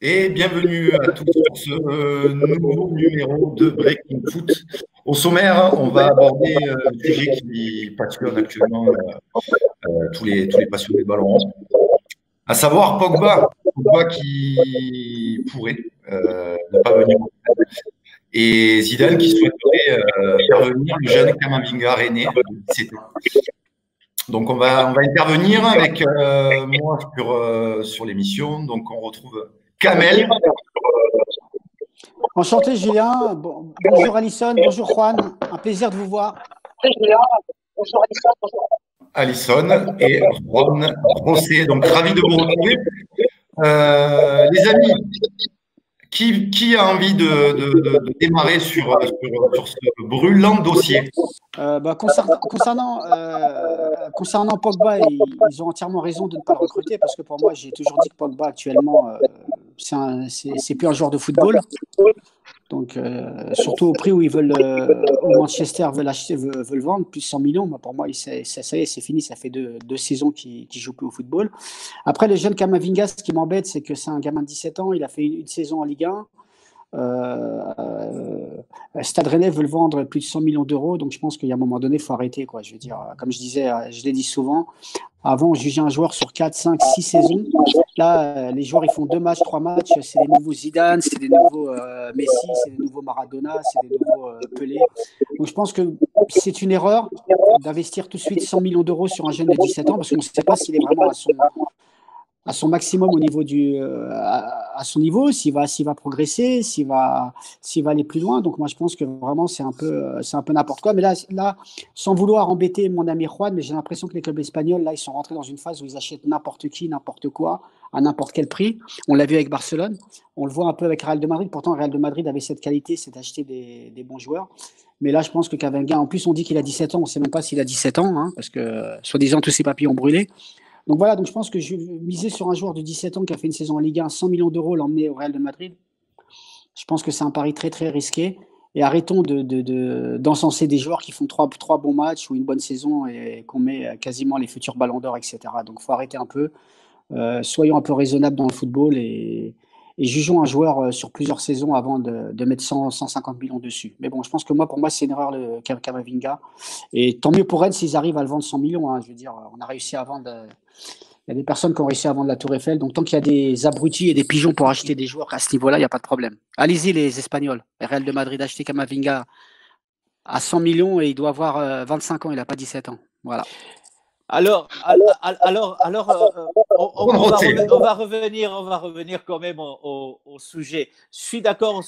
Et bienvenue à tous pour ce nouveau numéro de Breaking Foot. Au sommaire, on va aborder un sujet qui passionne actuellement tous les passionnés de ballon rond, à savoir Pogba. Pogba qui pourrait ne pas venir. Et Zidane qui souhaiterait faire venir le jeune Kamavinga René de 17 ans. Donc on va intervenir avec moi sur l'émission. Donc on retrouve Kamel. Enchanté Julien, bonjour Alison, bonjour Juan, un plaisir de vous voir. Alison et Ron Rossé, donc ravi de vous retrouver. Les amis, qui a envie de démarrer sur ce brûlant dossier? Concernant Pogba, ils ont entièrement raison de ne pas le recruter parce que pour moi, j'ai toujours dit que Pogba actuellement, c'est plus un joueur de football. Donc, surtout au prix où ils veulent, où Manchester veut le vendre, plus 100 millions. Pour moi, ça y est, c'est fini. Ça fait deux saisons qu'il ne joue plus au football. Après, le jeune Kamavinga, ce qui m'embête, c'est que c'est un gamin de 17 ans. Il a fait une saison en Ligue 1. Stade Rennais veut le vendre plus de 100 millions d'euros, donc je pense qu'il y a un moment donné, il faut arrêter, quoi. Je veux dire, comme je disais, je l'ai dit souvent, avant on jugeait un joueur sur 4, 5, 6 saisons. Là, les joueurs ils font 2 matchs, 3 matchs, c'est des nouveaux Zidane, c'est des nouveaux Messi, c'est des nouveaux Maradona, c'est des nouveaux Pelé. Donc je pense que c'est une erreur d'investir tout de suite 100 millions d'euros sur un jeune de 17 ans parce qu'on ne sait pas s'il est vraiment à son maximum au niveau à son niveau, s'il va progresser, s'il va aller plus loin. Donc moi je pense que vraiment c'est un peu n'importe quoi. Mais là, sans vouloir embêter mon ami Juan, mais j'ai l'impression que les clubs espagnols là ils sont rentrés dans une phase où ils achètent n'importe qui, n'importe quoi, à n'importe quel prix. On l'a vu avec Barcelone, on le voit un peu avec Real de Madrid. Pourtant Real de Madrid avait cette qualité, c'est d'acheter des bons joueurs. Mais là je pense que Camavinga, en plus on dit qu'il a 17 ans, on ne sait même pas s'il a 17 ans, hein, parce que soi-disant tous ses papiers ont brûlé. Donc voilà, donc je pense que je vais miser sur un joueur de 17 ans qui a fait une saison en Ligue 1, 100 millions d'euros, l'emmener au Real de Madrid. Je pense que c'est un pari très très risqué. Et arrêtons d'encenser des joueurs qui font trois bons matchs ou une bonne saison et qu'on met quasiment les futurs ballons d'or, etc. Donc il faut arrêter un peu. Soyons un peu raisonnables dans le football et jugeons un joueur sur plusieurs saisons avant de mettre 150 millions dessus. Mais bon, je pense que pour moi, c'est une erreur, le Camavinga. Et tant mieux pour Rennes s'ils arrivent à le vendre 100 millions. Hein. Je veux dire, on a réussi à vendre. Il y a des personnes qui ont réussi à vendre la Tour Eiffel. Donc, tant qu'il y a des abrutis et des pigeons pour acheter des joueurs à ce niveau-là, il n'y a pas de problème. Allez-y, les Espagnols. Real de Madrid, acheter Camavinga à 100 millions et il doit avoir 25 ans. Il n'a pas 17 ans. Voilà. Alors, on va revenir quand même au sujet. Je suis d'accord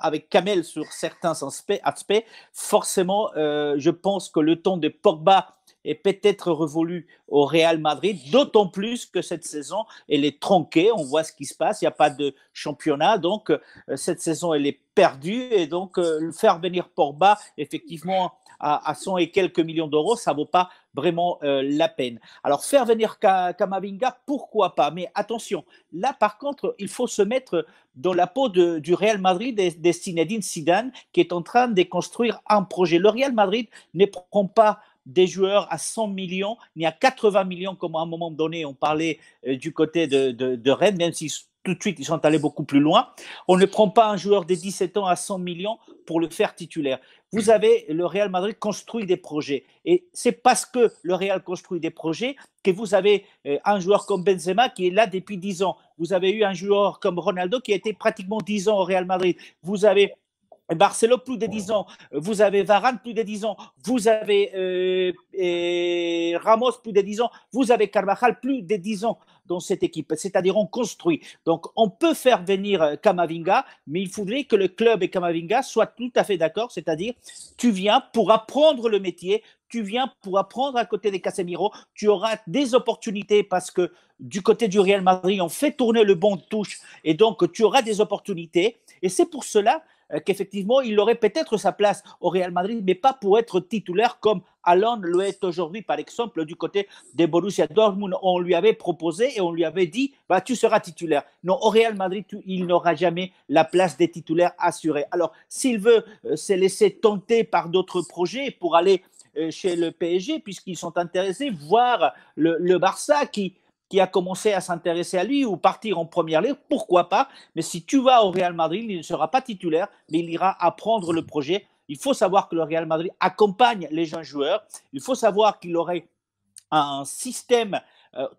avec Kamel sur certains aspects. Forcément, je pense que le ton de Pogba est peut-être révolu au Real Madrid, d'autant plus que cette saison, elle est tronquée. On voit ce qui se passe. Il n'y a pas de championnat. Donc, cette saison, elle est perdue. Et donc, faire venir Pogba, effectivement, à 100 et quelques millions d'euros, ça ne vaut pas vraiment la peine. Alors, faire venir Camavinga, pourquoi pas? Mais attention, là, par contre, il faut se mettre dans la peau du Real Madrid et de Zinedine Zidane, qui est en train de construire un projet. Le Real Madrid ne prend pas des joueurs à 100 millions, ni à 80 millions, comme à un moment donné, on parlait du côté de Rennes, même si tout de suite, ils sont allés beaucoup plus loin. On ne prend pas un joueur de 17 ans à 100 millions pour le faire titulaire. Vous avez le Real Madrid construit des projets. Et c'est parce que le Real construit des projets que vous avez un joueur comme Benzema qui est là depuis 10 ans. Vous avez eu un joueur comme Ronaldo qui a été pratiquement 10 ans au Real Madrid. Vous avez Barcelone, plus de 10 ans. Vous avez Varane, plus de 10 ans. Vous avez Ramos, plus de 10 ans. Vous avez Carvajal, plus de 10 ans dans cette équipe. C'est-à-dire, on construit. Donc, on peut faire venir Camavinga, mais il faudrait que le club et Camavinga soient tout à fait d'accord. C'est-à-dire, tu viens pour apprendre le métier, tu viens pour apprendre à côté des Casemiro, tu auras des opportunités parce que du côté du Real Madrid, on fait tourner le bon de touche et donc tu auras des opportunités. Et c'est pour cela qu'effectivement, il aurait peut-être sa place au Real Madrid, mais pas pour être titulaire comme Haaland le est aujourd'hui, par exemple, du côté de Borussia Dortmund. On lui avait proposé et on lui avait dit bah, tu seras titulaire. Non, au Real Madrid, il n'aura jamais la place des titulaires assurée. Alors, s'il veut se laisser tenter par d'autres projets pour aller chez le PSG, puisqu'ils sont intéressés, voir le Barça qui qui a commencé à s'intéresser à lui ou partir en première ligue, pourquoi pas. Mais si tu vas au Real Madrid, il ne sera pas titulaire, mais il ira apprendre le projet. Il faut savoir que le Real Madrid accompagne les jeunes joueurs. Il faut savoir qu'il aurait un système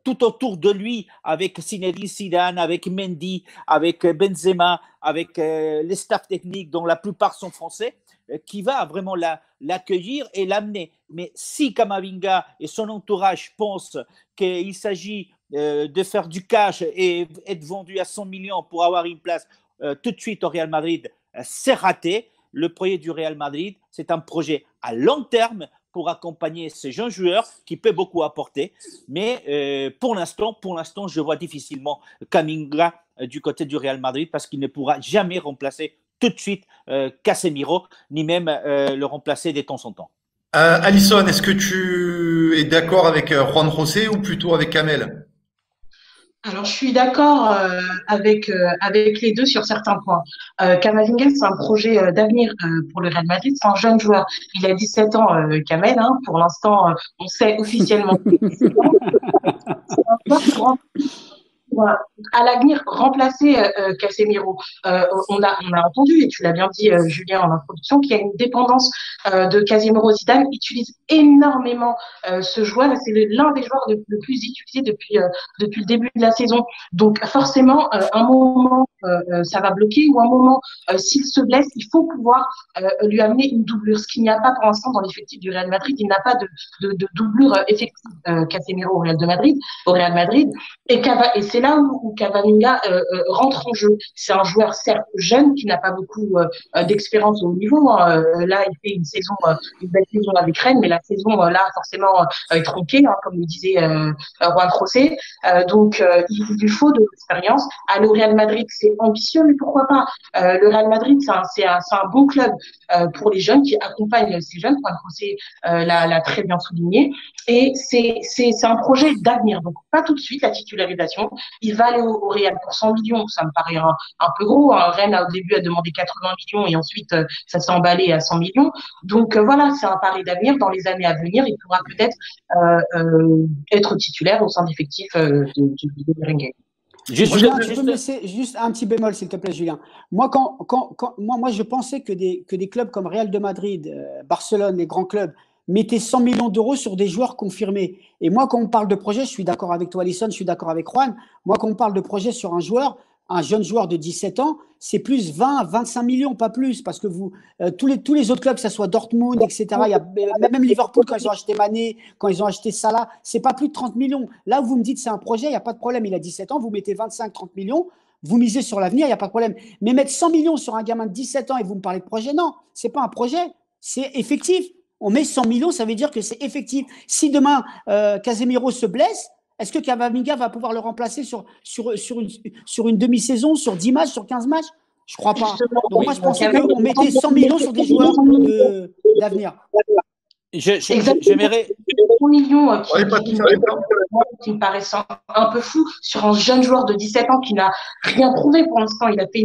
tout autour de lui avec Zinedine Zidane, avec Mendy, avec Benzema, avec les staffs techniques dont la plupart sont français, qui va vraiment l'accueillir et l'amener. Mais si Camavinga et son entourage pensent qu'il s'agit de faire du cash et être vendu à 100 millions pour avoir une place tout de suite au Real Madrid, c'est raté. Le projet du Real Madrid, c'est un projet à long terme pour accompagner ces jeunes joueurs qui peut beaucoup apporter. Mais pour l'instant, je vois difficilement Camavinga du côté du Real Madrid parce qu'il ne pourra jamais remplacer tout de suite Casemiro, ni même le remplacer de temps en temps. Alisson, est-ce que tu es d'accord avec Juan José ou plutôt avec Kamel? Alors, je suis d'accord avec les deux sur certains points. Camavinga, c'est un projet d'avenir pour le Real Madrid. C'est un jeune joueur. Il a 17 ans, Kamel. Hein. Pour l'instant, on sait officiellement. C'est un joueur pour voilà. À l'avenir, remplacer Casemiro. On a entendu, et tu l'as bien dit, Julien, en introduction, qu'il y a une dépendance de Casemiro. Zidane utilise énormément ce joueur, et c'est l'un des joueurs le plus utilisé depuis le début de la saison. Donc, forcément, un moment, ça va bloquer, ou un moment, s'il se blesse, il faut pouvoir lui amener une doublure, ce qu'il n'y a pas pour l'instant dans l'effectif du Real Madrid. Il n'a pas de doublure effective Casemiro au Real Madrid. Et c'est là où Camavinga rentre en jeu. C'est un joueur certes jeune qui n'a pas beaucoup d'expérience au haut niveau. Hein. Là, il fait une belle saison avec Rennes, mais la saison là forcément est tronquée, hein, comme le disait Juan José. Donc il lui faut de l'expérience. Aller au Real Madrid, c'est ambitieux, mais pourquoi pas. Le Real Madrid, c'est un bon club pour les jeunes qui accompagnent ces jeunes. Juan José l'a très bien souligné. Et c'est un projet d'avenir. Donc pas tout de suite la titularisation. Il va aller au Real pour 100 millions. Ça me paraît un peu gros. Hein. Rennes, au début, a demandé 80 millions et ensuite, ça s'est emballé à 100 millions. Donc, voilà, c'est un pari d'avenir. Dans les années à venir, il pourra peut-être être titulaire au sein d'effectifs du Merengue. Julien, je peux me laisser juste un petit bémol, s'il te plaît, Julien. Moi, moi, je pensais que des clubs comme Real de Madrid, Barcelone, les grands clubs, mettaient 100 millions d'euros sur des joueurs confirmés. Et moi, quand on parle de projet, je suis d'accord avec toi, Alisson, je suis d'accord avec Juan. Moi, quand on parle de projet sur un joueur, un jeune joueur de 17 ans, c'est plus 20, 25 millions, pas plus, parce que tous les autres clubs, que ce soit Dortmund, etc., il y a, même Liverpool, quand ils ont acheté Mané, quand ils ont acheté Salah, c'est pas plus de 30 millions. Là, vous me dites c'est un projet, il n'y a pas de problème, il a 17 ans, vous mettez 25, 30 millions, vous misez sur l'avenir, il n'y a pas de problème. Mais mettre 100 millions sur un gamin de 17 ans et vous me parlez de projet, non, c'est pas un projet, c'est effectif. On met 100 millions, ça veut dire que c'est effectif. Si demain, Casemiro se blesse, est-ce que Camavinga va pouvoir le remplacer sur une demi-saison, sur 10 matchs, sur 15 matchs? Je ne crois pas. Donc moi, je pensais qu'on mettait 100 millions sur des joueurs d'avenir. J'aimerais… 100 millions qui me paraissent un peu fou sur un jeune joueur de 17 ans qui n'a rien prouvé pour l'instant. Il a fait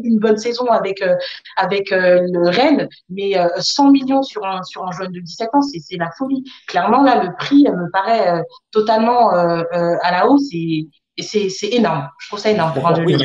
une bonne saison avec le Rennes, mais 100 millions sur un jeune de 17 ans, c'est la folie. Clairement, là, le prix me paraît totalement à la hausse et c'est énorme. Je trouve ça énorme pour un jeune. Oui,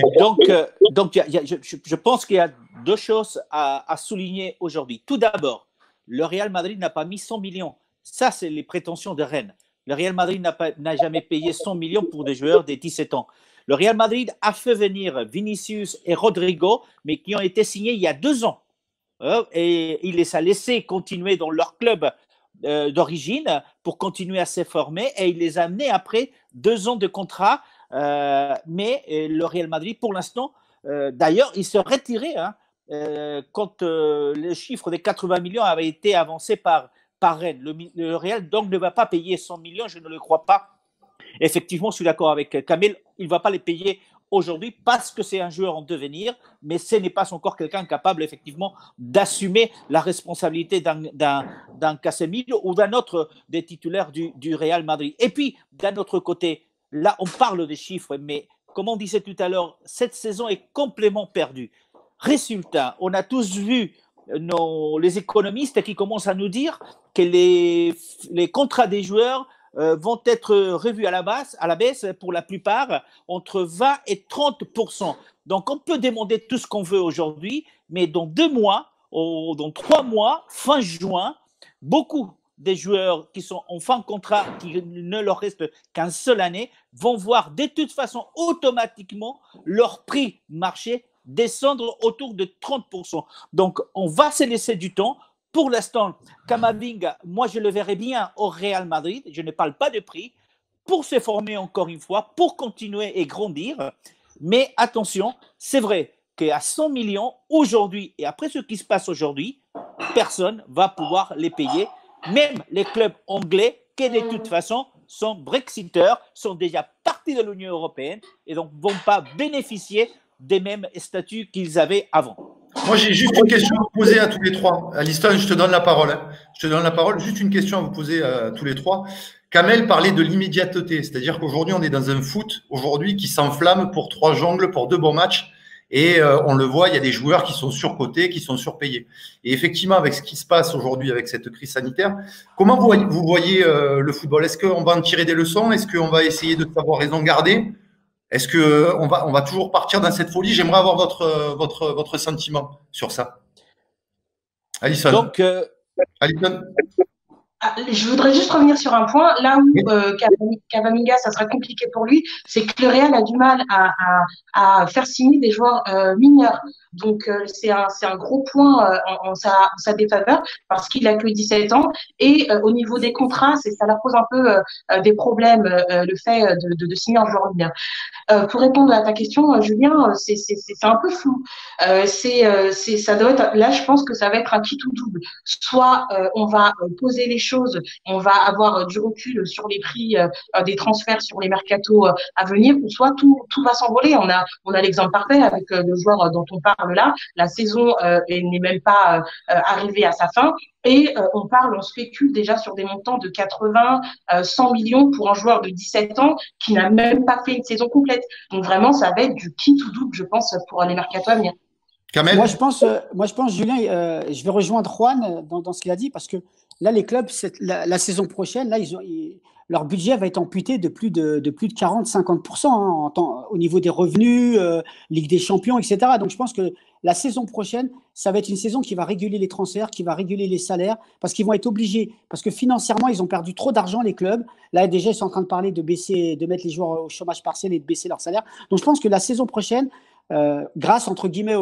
donc je pense qu'il y a deux choses à souligner aujourd'hui. Tout d'abord, le Real Madrid n'a pas mis 100 millions. Ça, c'est les prétentions de Rennes. Le Real Madrid n'a jamais payé 100 millions pour des joueurs de 17 ans. Le Real Madrid a fait venir Vinicius et Rodrigo, mais qui ont été signés il y a 2 ans. Et il les a laissés continuer dans leur club d'origine pour continuer à se former. Et il les a amenés après 2 ans de contrat. Mais le Real Madrid, pour l'instant, d'ailleurs, il se retirait quand le chiffre des 80 millions avait été avancé par Rennes. Le Real donc ne va pas payer 100 millions, je ne le crois pas. Effectivement, je suis d'accord avec Kamel, il ne va pas les payer aujourd'hui parce que c'est un joueur en devenir, mais ce n'est pas encore quelqu'un capable effectivement d'assumer la responsabilité d'un Casemiro ou d'un autre des titulaires du Real Madrid. Et puis, d'un autre côté, là, on parle des chiffres, mais comme on disait tout à l'heure, cette saison est complètement perdue. Résultat, on a tous vu les économistes qui commencent à nous dire que les contrats des joueurs vont être revus à la baisse pour la plupart entre 20 et 30%. Donc, on peut demander tout ce qu'on veut aujourd'hui, mais dans 2 mois, dans 3 mois, fin juin, beaucoup des joueurs qui sont en fin de contrat, qui ne leur reste qu'une seule année, vont voir de toute façon automatiquement leur prix marché descendre autour de 30%. Donc, on va se laisser du temps. Pour l'instant, Camavinga, moi, je le verrais bien au Real Madrid. Je ne parle pas de prix. Pour se former encore une fois, pour continuer et grandir. Mais attention, c'est vrai qu'à 100 millions, aujourd'hui, et après ce qui se passe aujourd'hui, personne ne va pouvoir les payer. Même les clubs anglais, qui de toute façon sont brexiteurs, sont déjà partis de l'Union européenne et donc ne vont pas bénéficier des mêmes statuts qu'ils avaient avant. Moi, j'ai juste une question à vous poser à tous les trois. Alisson, je te donne la parole. Je te donne la parole. Juste une question à vous poser à tous les trois. Kamel parlait de l'immédiateté, c'est-à-dire qu'aujourd'hui, on est dans un foot aujourd'hui qui s'enflamme pour 3 jongles, pour 2 bons matchs. Et on le voit, il y a des joueurs qui sont surcotés, qui sont surpayés. Et effectivement, avec ce qui se passe aujourd'hui avec cette crise sanitaire, comment vous voyez le football? Est-ce qu'on va en tirer des leçons? Est-ce qu'on va essayer de savoir raison garder? Est-ce qu'on va toujours partir dans cette folie? J'aimerais avoir votre sentiment sur ça. Alisson. Donc, Alisson. Je voudrais juste revenir sur un point. Là où Camavinga, ça sera compliqué pour lui, c'est que le Real a du mal à faire signer des joueurs mineurs. Donc, c'est un gros point en sa défaveur parce qu'il a que 17 ans. Et au niveau des contrats, ça leur pose un peu des problèmes, le fait de signer un joueur mineur. Pour répondre à ta question, Julien, c'est un peu flou. Ça doit être, là, je pense que ça va être un qui tout double. Soit on va poser les choses, on va avoir du recul sur les prix des transferts sur les mercatos à venir, ou soit tout va s'envoler. On a l'exemple parfait avec le joueur dont on parle là. La saison n'est même pas arrivée à sa fin. Et on spécule déjà sur des montants de 80, 100 millions pour un joueur de 17 ans qui n'a même pas fait une saison complète. Donc vraiment, ça va être du qui tout double, je pense, pour les mercatos à venir. Kamel. Moi, je pense, Julien, je vais rejoindre Juan dans ce qu'il a dit parce que là, les clubs, la saison prochaine, là, leur budget va être amputé de plus de 40-50% au niveau des revenus, Ligue des Champions, etc. Donc, je pense que la saison prochaine, ça va être une saison qui va réguler les transferts, qui va réguler les salaires, parce qu'ils vont être obligés, parce que financièrement, ils ont perdu trop d'argent, les clubs. Là, déjà, ils sont en train de parler de mettre les joueurs au chômage partiel et de baisser leur salaire. Donc, je pense que la saison prochaine, grâce, entre guillemets,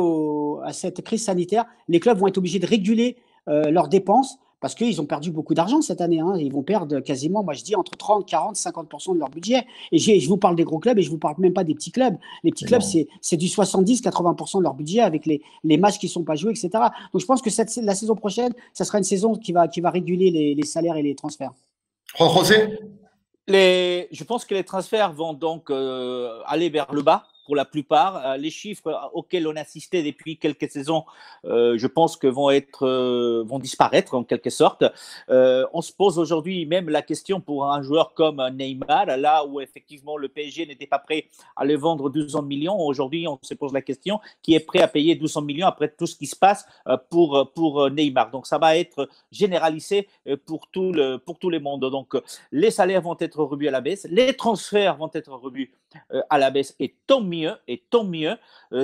à cette crise sanitaire, les clubs vont être obligés de réguler leurs dépenses parce qu'ils ont perdu beaucoup d'argent cette année. Ils vont perdre quasiment, moi je dis, entre 30, 40, 50% de leur budget. Et je vous parle des gros clubs et je ne vous parle même pas des petits clubs. Les petits clubs, c'est du 70, 80% de leur budget avec les matchs qui ne sont pas joués, etc. Donc je pense que la saison prochaine, ça sera une saison qui va réguler les salaires et les transferts. José ? Je pense que les transferts vont donc aller vers le bas. Pour la plupart, les chiffres auxquels on assistait depuis quelques saisons, je pense que vont disparaître en quelque sorte. On se pose aujourd'hui même la question pour un joueur comme Neymar, là où effectivement le PSG n'était pas prêt à le vendre 200 millions. Aujourd'hui, on se pose la question qui est prêt à payer 200 millions après tout ce qui se passe pour Neymar. Donc ça va être généralisé pour tout le monde. Donc les salaires vont être revus à la baisse, les transferts vont être revus à la baisse, et tant mieux.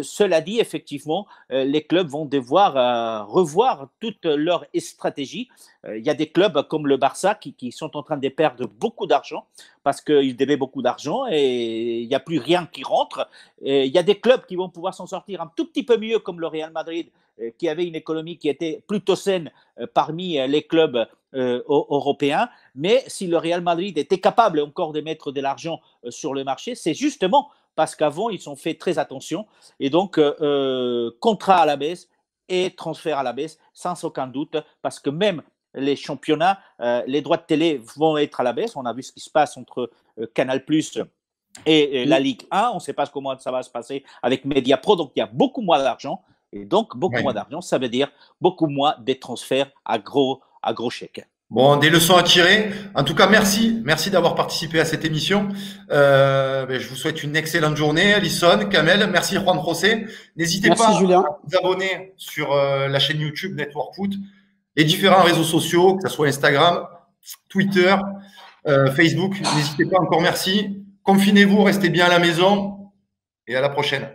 Cela dit, effectivement, les clubs vont devoir revoir toute leur stratégie. Il y a des clubs comme le Barça qui sont en train de perdre beaucoup d'argent parce qu'ils devaient beaucoup d'argent et il n'y a plus rien qui rentre. Et il y a des clubs qui vont pouvoir s'en sortir un tout petit peu mieux, comme le Real Madrid, qui avait une économie qui était plutôt saine parmi les clubs européens. Mais si le Real Madrid était capable encore de mettre de l'argent sur le marché, c'est justement parce qu'avant, ils ont fait très attention. Et donc, contrat à la baisse et transfert à la baisse, sans aucun doute, parce que même les championnats, les droits de télé vont être à la baisse. On a vu ce qui se passe entre Canal+ et la Ligue 1. On ne sait pas comment ça va se passer avec Mediapro. Donc, il y a beaucoup moins d'argent. Et donc, beaucoup moins d'argent, ça veut dire beaucoup moins de transferts à gros chèques. Bon, des leçons à tirer. En tout cas, merci d'avoir participé à cette émission. Je vous souhaite une excellente journée, Alisson, Kamel. Merci, Juan José. N'hésitez pas Julien. à vous abonner sur la chaîne YouTube Network Foot, les différents réseaux sociaux, que ce soit Instagram, Twitter, Facebook. N'hésitez pas, encore merci. Confinez-vous, restez bien à la maison et à la prochaine.